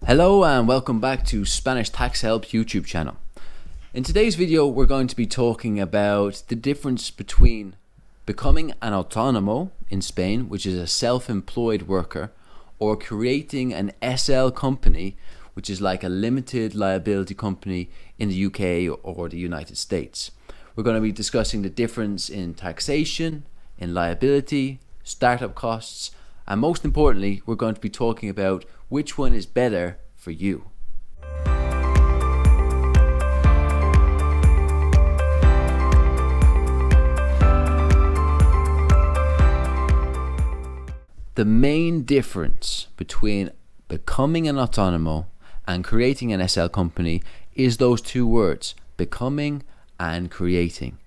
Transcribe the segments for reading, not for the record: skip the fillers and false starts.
Hello and welcome back to Spanish Tax Help YouTube channel. In today's video we're going to be talking about the difference between becoming an autónomo in Spain, which is a self-employed worker, or creating an SL company, which is like a limited liability company in the UK or the United States. We're going to be discussing the difference in taxation, in liability, startup costs, and most importantly, we're going to be talking about which one is better for you. The main difference between becoming an autónomo and creating an SL company is those two words, becoming and creating.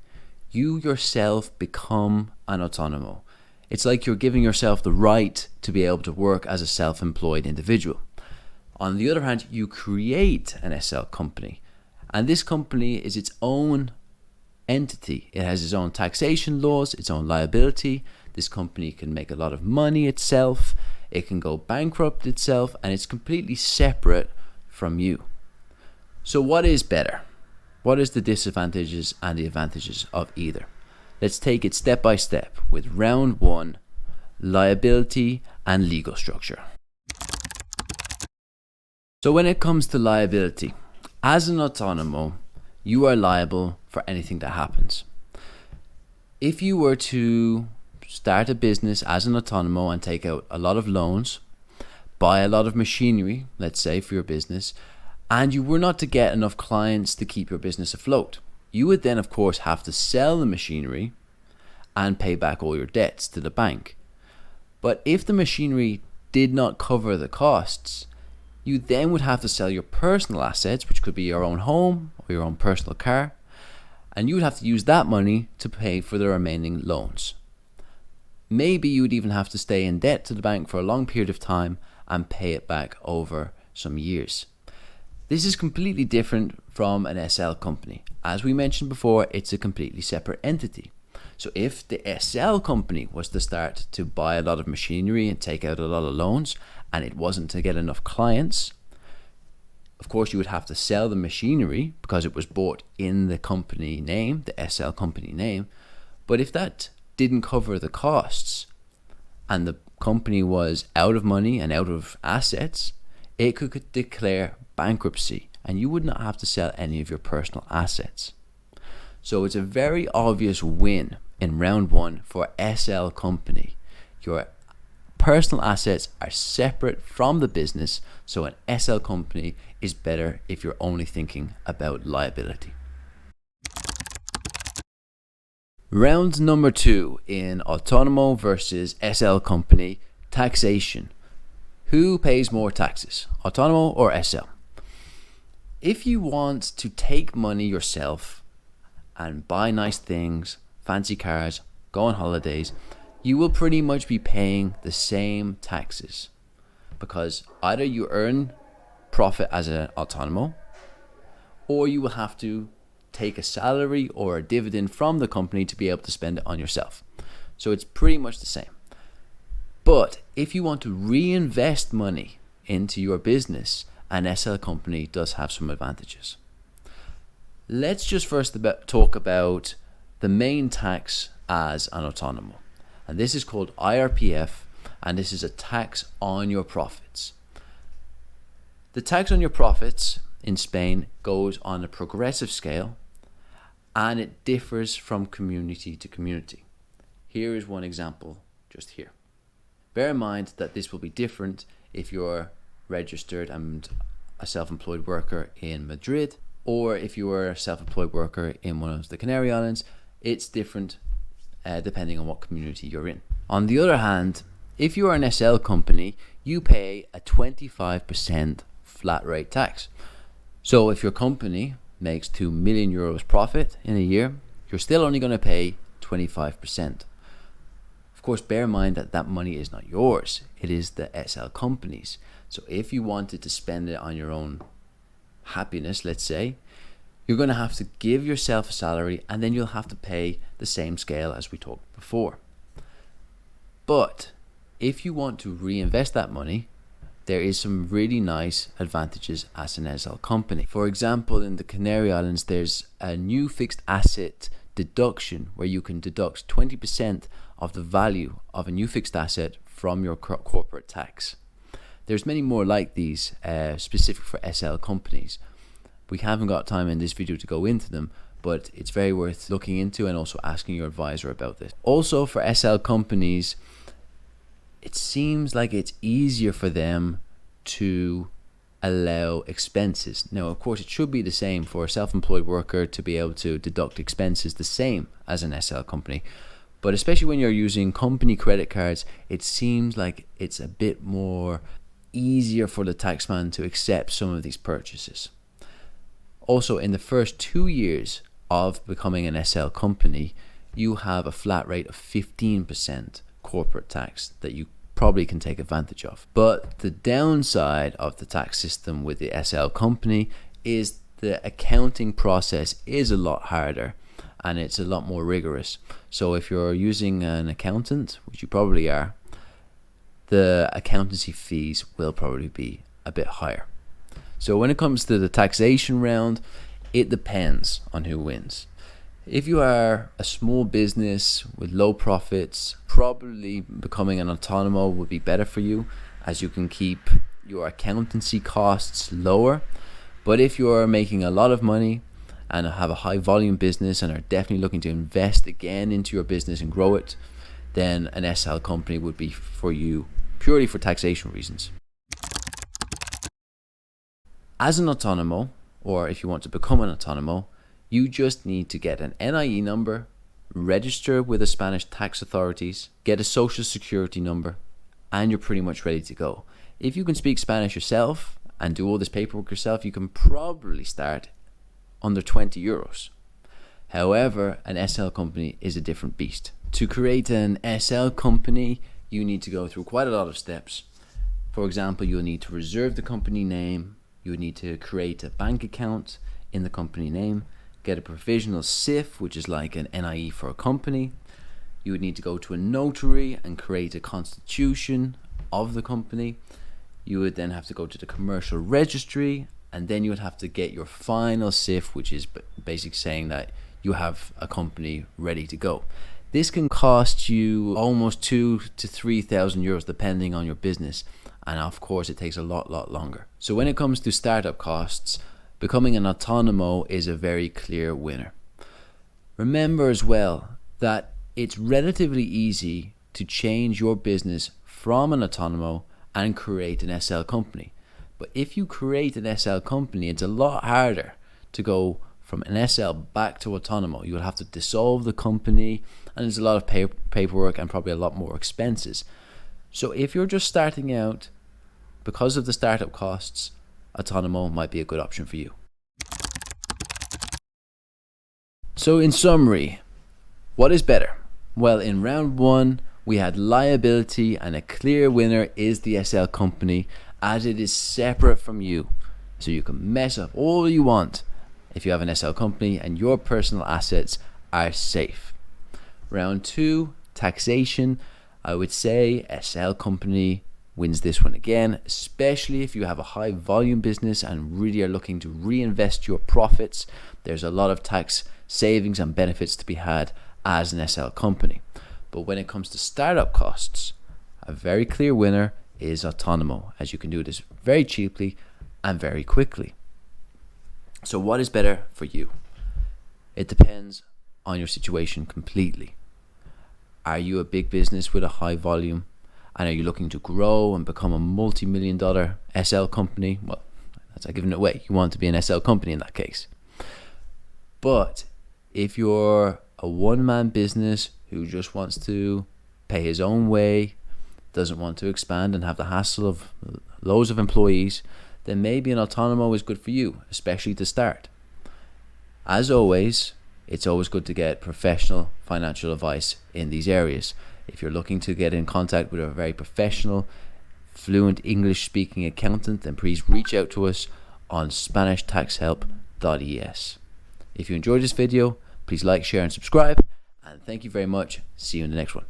You yourself become an autónomo. It's like you're giving yourself the right to be able to work as a self-employed individual. On the other hand, you create an SL company, and this company is its own entity. It has its own taxation laws, its own liability. This company can make a lot of money itself, it can go bankrupt itself, and it's completely separate from you. So what is better? What is the disadvantages and the advantages of either? Let's take it step by step with round one, liability and legal structure. So when it comes to liability, as an autónomo, you are liable for anything that happens. If you were to start a business as an autónomo and take out a lot of loans, buy a lot of machinery, let's say for your business, and you were not to get enough clients to keep your business afloat, you would then of course have to sell the machinery and pay back all your debts to the bank. But if the machinery did not cover the costs, you then would have to sell your personal assets, which could be your own home or your own personal car, and you would have to use that money to pay for the remaining loans. Maybe you would even have to stay in debt to the bank for a long period of time and pay it back over some years. This is completely different from an SL company. As we mentioned before, it's a completely separate entity. So if the SL company was to start to buy a lot of machinery and take out a lot of loans, and it wasn't to get enough clients, of course you would have to sell the machinery because it was bought in the company name, the SL company name. But if that didn't cover the costs and the company was out of money and out of assets, it could declare bankruptcy and you would not have to sell any of your personal assets. So it's a very obvious win in round one for SL company. Your personal assets are separate from the business, so an SL company is better if you're only thinking about liability. Round number two in autónomo versus SL company, taxation. Who pays more taxes, autónomo or SL? If you want to take money yourself and buy nice things, fancy cars, go on holidays, you will pretty much be paying the same taxes because either you earn profit as an autónomo or you will have to take a salary or a dividend from the company to be able to spend it on yourself. So it's pretty much the same. But if you want to reinvest money into your business, an SL company does have some advantages. Let's just first talk about the main tax as an autónomo. And this is called IRPF, and this is a tax on your profits. The tax on your profits in Spain goes on a progressive scale, and it differs from community to community. Here is one example just here. Bear in mind that this will be different if you're registered and a self-employed worker in Madrid, or if you are a self-employed worker in one of the Canary Islands. It's different depending on what community you're in. On the other hand, if you are an SL company, you pay a 25% flat rate tax. So if your company makes 2 million euros profit in a year, you're still only going to pay 25%. Of course, bear in mind that that money is not yours. It is the SL company's. So if you wanted to spend it on your own happiness, let's say, you're going to have to give yourself a salary and then you'll have to pay the same scale as we talked before. But if you want to reinvest that money, there is some really nice advantages as an SL company. For example, in the Canary Islands, there's a new fixed asset deduction where you can deduct 20% of the value of a new fixed asset from your corporate tax. There's many more like these specific for SL companies. We haven't got time in this video to go into them, but it's very worth looking into and also asking your advisor about this. Also, for SL companies, it seems like it's easier for them to allow expenses. Now, of course, it should be the same for a self-employed worker to be able to deduct expenses the same as an SL company. But especially when you're using company credit cards, it seems like it's a bit more easier for the taxman to accept some of these purchases. Also, in the first 2 years of becoming an SL company, you have a flat rate of 15% corporate tax that you probably can take advantage of. But the downside of the tax system with the SL company is the accounting process is a lot harder and it's a lot more rigorous. So if you're using an accountant, which you probably are, the accountancy fees will probably be a bit higher. So when it comes to the taxation round, it depends on who wins. If you are a small business with low profits, probably becoming an autonomo would be better for you, as you can keep your accountancy costs lower. But if you're making a lot of money and have a high volume business and are definitely looking to invest again into your business and grow it, then an SL company would be for you purely for taxation reasons. As an autonomo, or if you want to become an autonomo, you just need to get an NIE number, register with the Spanish tax authorities, get a social security number, and you're pretty much ready to go. If you can speak Spanish yourself and do all this paperwork yourself, you can probably start under 20 euros. However, an SL company is a different beast. To create an SL company, you need to go through quite a lot of steps. For example, you'll need to reserve the company name, you need to create a bank account in the company name, get a provisional CIF, which is like an NIE for a company. You would need to go to a notary and create a constitution of the company. You would then have to go to the commercial registry, and then you would have to get your final CIF, which is basically saying that you have a company ready to go. This can cost you almost 2,000 to 3,000 euros depending on your business, and of course it takes a lot longer. So when it comes to startup costs, becoming an autonomo is a very clear winner. Remember as well that it's relatively easy to change your business from an autonomo and create an SL company. But if you create an SL company, it's a lot harder to go from an SL back to autonomo. You'll have to dissolve the company, and there's a lot of paperwork and probably a lot more expenses. So if you're just starting out, because of the startup costs, autonomo might be a good option for you. So in summary, what is better? Well, in round one, we had liability, and a clear winner is the SL company, as it is separate from you. So you can mess up all you want if you have an SL company and your personal assets are safe. Round two, taxation. I would say SL company wins this one again, especially if you have a high volume business and really are looking to reinvest your profits. There's a lot of tax savings and benefits to be had as an SL company. But when it comes to startup costs, a very clear winner is autonomo, as you can do this very cheaply and very quickly. So what is better for you? It depends on your situation completely. Are you a big business with a high volume, and are you looking to grow and become a multi-million-dollar SL company? Well, that's not giving it away. You want to be an SL company in that case. But if you're a one-man business who just wants to pay his own way, doesn't want to expand and have the hassle of loads of employees, then maybe an autonomo is good for you, especially to start. As always, it's always good to get professional financial advice in these areas. If you're looking to get in contact with a very professional, fluent English-speaking accountant, then please reach out to us on SpanishTaxHelp.es. If you enjoyed this video, please like, share, and subscribe. And thank you very much. See you in the next one.